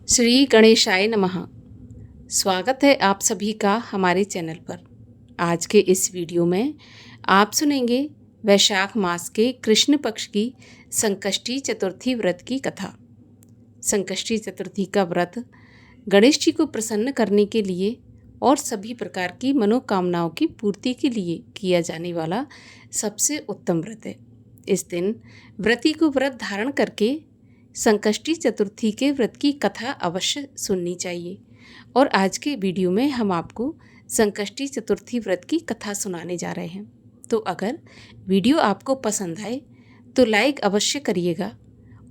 श्री गणेशाय नमः। स्वागत है आप सभी का हमारे चैनल पर। आज के इस वीडियो में आप सुनेंगे वैशाख मास के कृष्ण पक्ष की संकष्टी चतुर्थी व्रत की कथा। संकष्टी चतुर्थी का व्रत गणेश जी को प्रसन्न करने के लिए और सभी प्रकार की मनोकामनाओं की पूर्ति के लिए किया जाने वाला सबसे उत्तम व्रत है। इस दिन व्रती को व्रत धारण करके संकष्टी चतुर्थी के व्रत की कथा अवश्य सुननी चाहिए। और आज के वीडियो में हम आपको संकष्टी चतुर्थी व्रत की कथा सुनाने जा रहे हैं। तो अगर वीडियो आपको पसंद आए तो लाइक अवश्य करिएगा,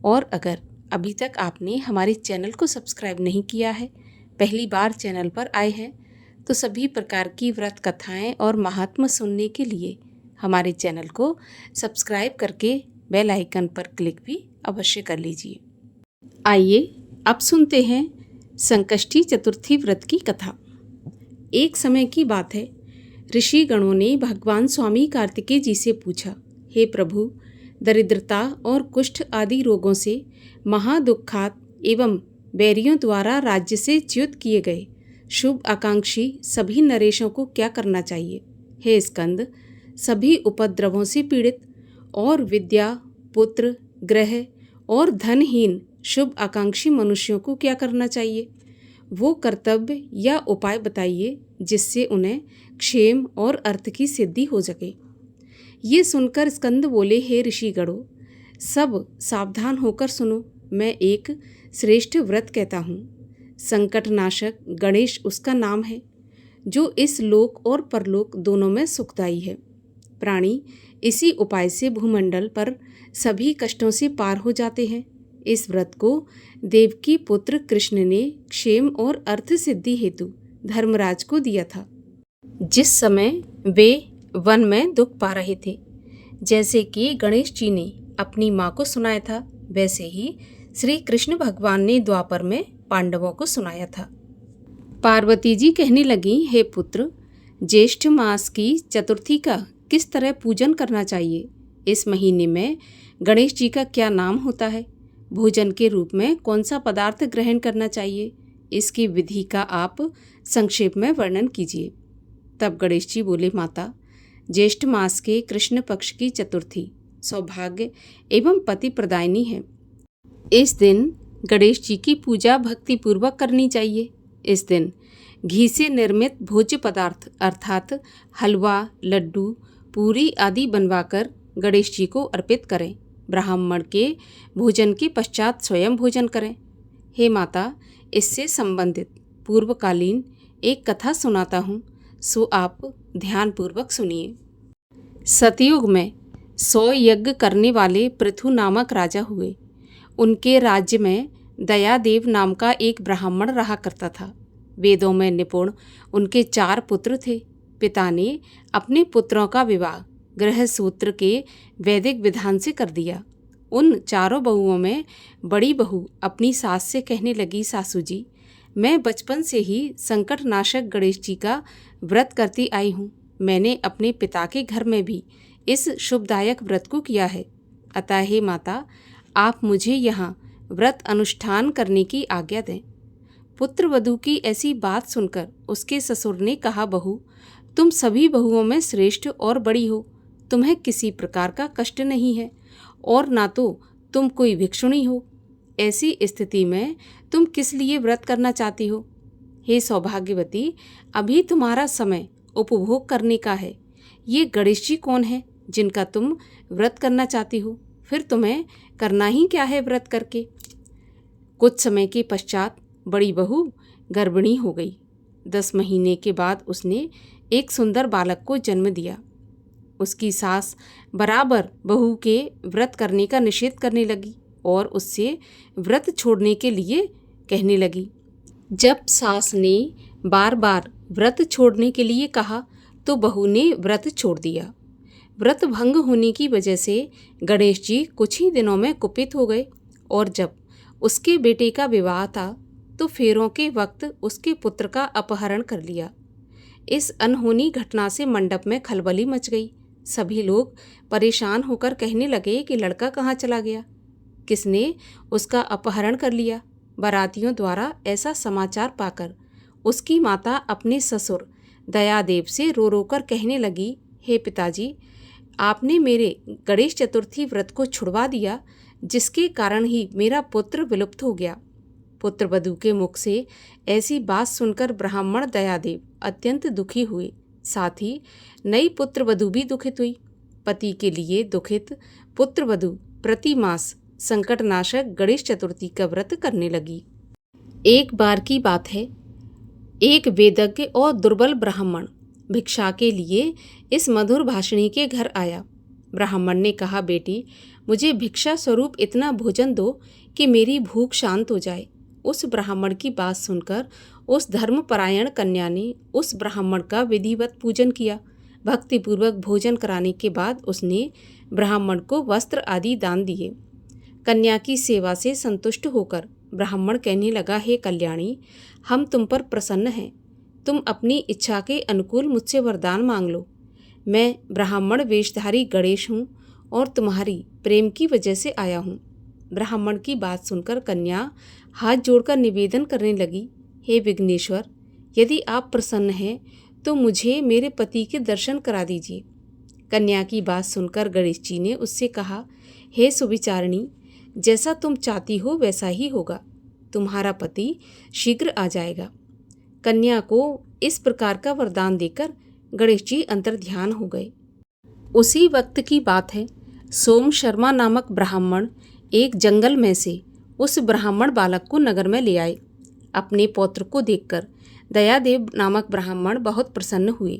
और अगर अभी तक आपने हमारे चैनल को सब्सक्राइब नहीं किया है, पहली बार चैनल पर आए हैं, तो सभी प्रकार की व्रत कथाएं और महात्म्य सुनने के लिए हमारे चैनल को सब्सक्राइब करके बेल आइकन पर क्लिक भी अवश्य कर लीजिए। आइए अब सुनते हैं संकष्टी चतुर्थी व्रत की कथा। एक समय की बात है, ऋषि गणों ने भगवान स्वामी कार्तिकेय जी से पूछा, हे प्रभु, दरिद्रता और कुष्ठ आदि रोगों से महादुखात एवं बैरियों द्वारा राज्य से च्युत किए गए शुभ आकांक्षी सभी नरेशों को क्या करना चाहिए? हे स्कंद, सभी उपद्रवों से पीड़ित और विद्या, पुत्र, ग्रह और धनहीन शुभ आकांक्षी मनुष्यों को क्या करना चाहिए? वो कर्तव्य या उपाय बताइए जिससे उन्हें क्षेम और अर्थ की सिद्धि हो सके। ये सुनकर स्कंद बोले, हे ऋषिगणों, सब सावधान होकर सुनो। मैं एक श्रेष्ठ व्रत कहता हूँ। संकटनाशक गणेश उसका नाम है, जो इस लोक और परलोक दोनों में सुखदायी है। प्राणी इसी उपाय से भूमंडल पर सभी कष्टों से पार हो जाते हैं। इस व्रत को देवकी पुत्र कृष्ण ने क्षेम और अर्थ सिद्धि हेतु धर्मराज को दिया था, जिस समय वे वन में दुख पा रहे थे। जैसे कि गणेश जी ने अपनी माँ को सुनाया था, वैसे ही श्री कृष्ण भगवान ने द्वापर में पांडवों को सुनाया था। पार्वती जी कहने लगी, हे पुत्र, ज्येष्ठ मास की चतुर्थी का किस तरह पूजन करना चाहिए? इस महीने में गणेश जी का क्या नाम होता है? भोजन के रूप में कौन सा पदार्थ ग्रहण करना चाहिए? इसकी विधि का आप संक्षेप में वर्णन कीजिए। तब गणेश जी बोले, माता, ज्येष्ठ मास के कृष्ण पक्ष की चतुर्थी सौभाग्य एवं पति प्रदायिनी है। इस दिन गणेश जी की पूजा भक्ति पूर्वक करनी चाहिए। इस दिन घी से निर्मित भोज्य पदार्थ अर्थात हलवा, लड्डू, पूरी आदि बनवाकर गणेश जी को अर्पित करें। ब्राह्मण के भोजन के पश्चात स्वयं भोजन करें। हे माता, इससे संबंधित पूर्वकालीन एक कथा सुनाता हूँ, सो आप ध्यानपूर्वक सुनिए। सतयुग में 100 यज्ञ करने वाले पृथु नामक राजा हुए। उनके राज्य में दयादेव नाम का एक ब्राह्मण रहा करता था। वेदों में निपुण उनके 4 पुत्र थे। पिता ने अपने पुत्रों का विवाह गृह सूत्र के वैदिक विधान से कर दिया। उन 4 बहुओं में बड़ी बहू अपनी सास से कहने लगी, सासू जी, मैं बचपन से ही संकटनाशक गणेश जी का व्रत करती आई हूँ। मैंने अपने पिता के घर में भी इस शुभदायक व्रत को किया है। अतः हे माता, आप मुझे यहाँ व्रत अनुष्ठान करने की आज्ञा दें। पुत्र वधू की ऐसी बात सुनकर उसके ससुर ने कहा, बहू, तुम सभी बहुओं में श्रेष्ठ और बड़ी हो। तुम्हें किसी प्रकार का कष्ट नहीं है और ना तो तुम कोई भिक्षुणी हो। ऐसी स्थिति में तुम किस लिए व्रत करना चाहती हो? हे सौभाग्यवती, अभी तुम्हारा समय उपभोग करने का है। ये गणेश जी कौन है जिनका तुम व्रत करना चाहती हो? फिर तुम्हें करना ही क्या है व्रत करके? कुछ समय के पश्चात बड़ी बहू गर्भिणी हो गई। 10 महीने के बाद उसने एक सुंदर बालक को जन्म दिया। उसकी सास बराबर बहू के व्रत करने का निषेध करने लगी और उससे व्रत छोड़ने के लिए कहने लगी। जब सास ने बार बार व्रत छोड़ने के लिए कहा तो बहू ने व्रत छोड़ दिया। व्रत भंग होने की वजह से गणेश जी कुछ ही दिनों में कुपित हो गए और जब उसके बेटे का विवाह था तो फेरों के वक्त उसके पुत्र का अपहरण कर लिया। इस अनहोनी घटना से मंडप में खलबली मच गई। सभी लोग परेशान होकर कहने लगे कि लड़का कहाँ चला गया, किसने उसका अपहरण कर लिया। बारातियों द्वारा ऐसा समाचार पाकर उसकी माता अपने ससुर दयादेव से रो रो कर कहने लगी, हे पिताजी, आपने मेरे गणेश चतुर्थी व्रत को छुड़वा दिया, जिसके कारण ही मेरा पुत्र विलुप्त हो गया। पुत्र वधू के मुख से ऐसी बात सुनकर ब्राह्मण दयादेव अत्यंत दुखी हुए। साथ ही नई पुत्र वधू भी दुखित हुई। पति के लिए दुखित पुत्र वधू प्रति मास संकटनाशक गणेश चतुर्थी का व्रत करने लगी। एक बार की बात है, एक वेदज्ञ और दुर्बल ब्राह्मण भिक्षा के लिए इस मधुर भाषिणी के घर आया। ब्राह्मण ने कहा, बेटी, मुझे भिक्षा स्वरूप इतना भोजन दो कि मेरी भूख शांत हो जाए। उस ब्राह्मण की बात सुनकर उस धर्मपरायण कन्या ने उस ब्राह्मण का विधिवत पूजन किया। भक्तिपूर्वक भोजन कराने के बाद उसने ब्राह्मण को वस्त्र आदि दान दिए। कन्या की सेवा से संतुष्ट होकर ब्राह्मण कहने लगा, हे कल्याणी, हम तुम पर प्रसन्न हैं। तुम अपनी इच्छा के अनुकूल मुझसे वरदान मांग लो। मैं ब्राह्मण वेशधारी गणेश हूँ और तुम्हारी प्रेम की वजह से आया हूँ। ब्राह्मण की बात सुनकर कन्या हाथ जोड़कर निवेदन करने लगी, हे विघ्नेश्वर, यदि आप प्रसन्न हैं तो मुझे मेरे पति के दर्शन करा दीजिए। कन्या की बात सुनकर गणेश जी ने उससे कहा, हे सुविचारिणी, जैसा तुम चाहती हो वैसा ही होगा। तुम्हारा पति शीघ्र आ जाएगा। कन्या को इस प्रकार का वरदान देकर गणेश जी अंतर्ध्यान हो गए। उसी वक्त की बात है, सोम शर्मा नामक ब्राह्मण एक जंगल में से उस ब्राह्मण बालक को नगर में ले आए। अपने पौत्र को देखकर दयादेव नामक ब्राह्मण बहुत प्रसन्न हुए।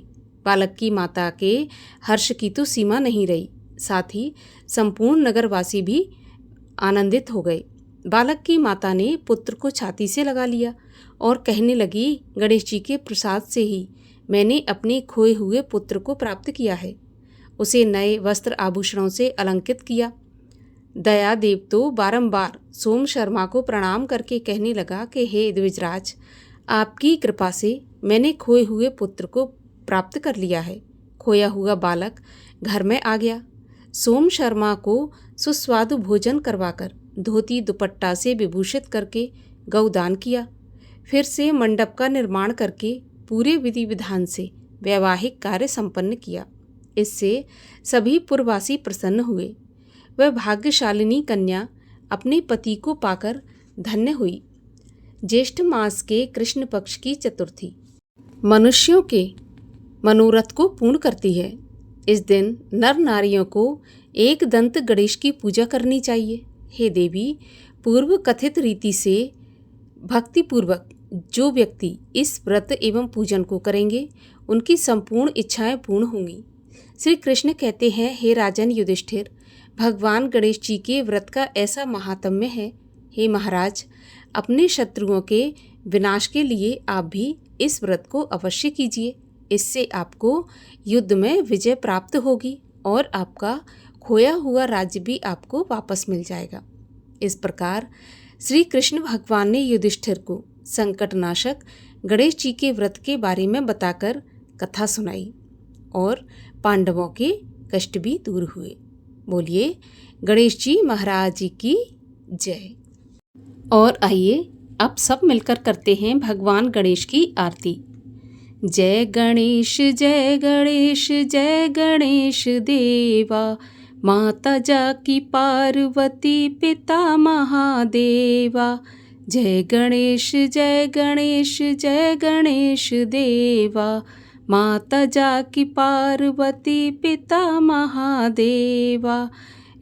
बालक की माता के हर्ष की तो सीमा नहीं रही। साथ ही संपूर्ण नगरवासी भी आनंदित हो गए। बालक की माता ने पुत्र को छाती से लगा लिया और कहने लगी, गणेश जी के प्रसाद से ही मैंने अपने खोए हुए पुत्र को प्राप्त किया है। उसे नए वस्त्र आभूषणों से अलंकृत किया। दयादेव तो बारंबार सोम शर्मा को प्रणाम करके कहने लगा कि हे द्विजराज, आपकी कृपा से मैंने खोए हुए पुत्र को प्राप्त कर लिया है। खोया हुआ बालक घर में आ गया। सोम शर्मा को सुस्वादु भोजन करवाकर धोती दुपट्टा से विभूषित करके गौदान किया। फिर से मंडप का निर्माण करके पूरे विधि विधान से वैवाहिक कार्य संपन्न किया। इससे सभी पुरवासी प्रसन्न हुए। वह भाग्यशालिनी कन्या अपने पति को पाकर धन्य हुई। ज्येष्ठ मास के कृष्ण पक्ष की चतुर्थी मनुष्यों के मनोरथ को पूर्ण करती है। इस दिन नर नारियों को एक दंत गणेश की पूजा करनी चाहिए। हे देवी, पूर्व कथित रीति से भक्तिपूर्वक जो व्यक्ति इस व्रत एवं पूजन को करेंगे, उनकी संपूर्ण इच्छाएं पूर्ण होंगी। श्री कृष्ण कहते हैं, हे राजन युधिष्ठिर, भगवान गणेश जी के व्रत का ऐसा महात्म्य है। हे महाराज, अपने शत्रुओं के विनाश के लिए आप भी इस व्रत को अवश्य कीजिए। इससे आपको युद्ध में विजय प्राप्त होगी और आपका खोया हुआ राज्य भी आपको वापस मिल जाएगा। इस प्रकार श्री कृष्ण भगवान ने युधिष्ठिर को संकटनाशक गणेश जी के व्रत के बारे में बताकर कथा सुनाई और पांडवों के कष्ट भी दूर हुए। बोलिए गणेश जी महाराज जी की जय। और आइए अब सब मिलकर करते हैं भगवान गणेश की आरती। जय गणेश जय गणेश जय गणेश देवा, माता जाकी पार्वती पिता महादेवा। जय गणेश जय गणेश जय गणेश देवा, माता जाकी पार्वती पिता महादेवा।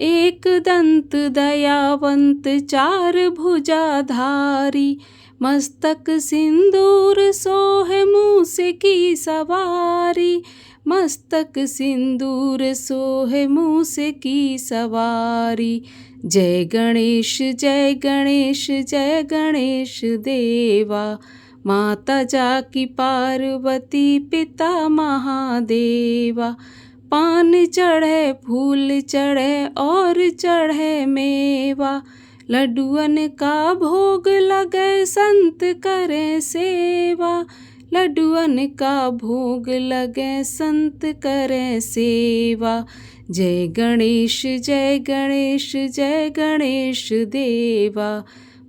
एक दंत दयावंत चार भुजाधारी, मस्तक सिंदूर सोहे मूस की सवारी। मस्तक सिंदूर सोहे मूस की सवारी। जय गणेश जय गणेश जय गणेश देवा, माता जाकी पार्वती पिता महादेवा। पान चढ़े फूल चढ़े और चढ़े मेवा, लड्डुअन का भोग लगे संत करे सेवा। लड्डुअन का भोग लगे संत करे सेवा। जय गणेश जय गणेश जय गणेश देवा,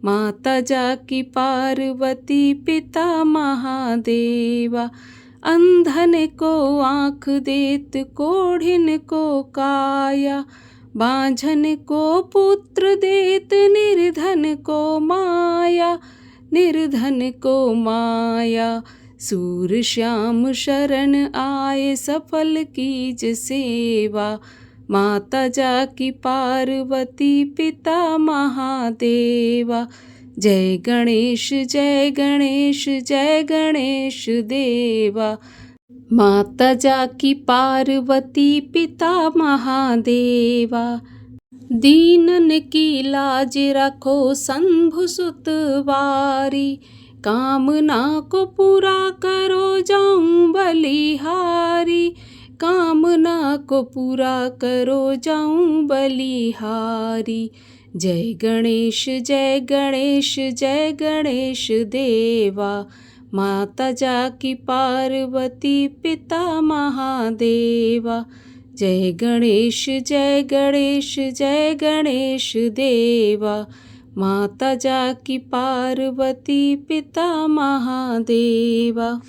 माता जाकी पार्वती पिता महादेवा। अंधन को आँख देत कोढ़िन को काया, बांझन को पुत्र देत निर्धन को माया, निर्धन को माया। सूर श्याम शरण आए सफल कीज सेवा, माता जाकी पार्वती पिता महादेवा। जय गणेश जय गणेश जय गणेश देवा, माता जाकी पार्वती पिता महादेवा। दीनन की लाज रखो शंभु सुत वारी, कामना को पूरा करो जाऊं बलिहारी, कामना को पूरा करो जाऊं बलिहारी। जय गणेश जय गणेश जय गणेश देवा, माता जाकी पार्वती पिता महादेवा। जय गणेश जय गणेश जय गणेश देवा, माता जाकी पार्वती पिता महादेवा।